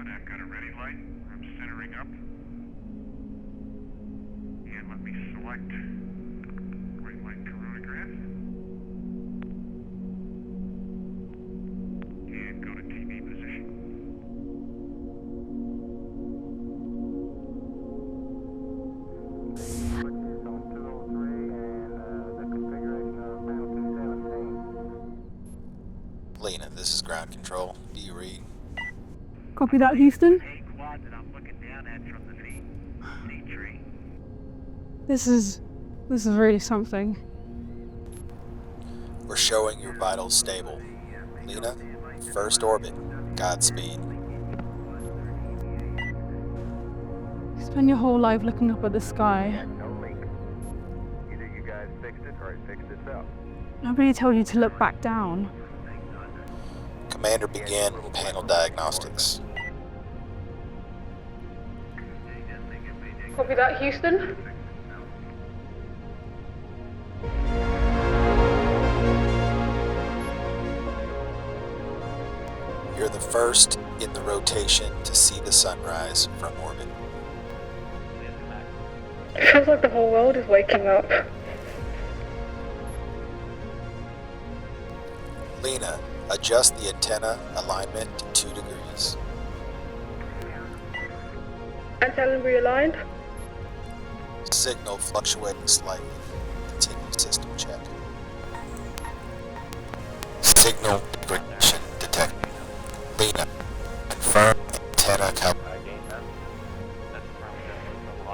I've got a ready light. I'm centering up. And let me select right light coronagraph. And go to TV position. Lena, this is ground control. Do you read? Copy that, Houston. Quad that I'm looking down at from the C tree. This is really something. We're showing your vitals stable. Lena, first orbit. Godspeed. You spend your whole life looking up at the sky. No leak. Either you guys fixed it or it fixed itself. Nobody told you to look back down. Commander, begin panel diagnostics. Copy that, Houston. You're the first in the rotation to see the sunrise from orbit. It feels like the whole world is waking up. Lena, adjust the antenna alignment to 2 degrees. Antenna realigned. Signal fluctuating slightly. Continue system check. Signal degradation detected. Lena, confirm antenna calibration.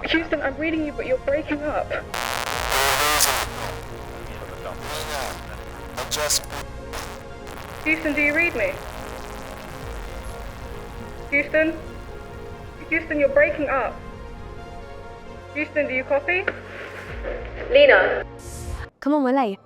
Houston, I'm reading you, but you're breaking up. Lena, adjust. Houston, do you read me? Houston? Houston, you're breaking up. Houston, do you copy? Lena. Come on, we're late.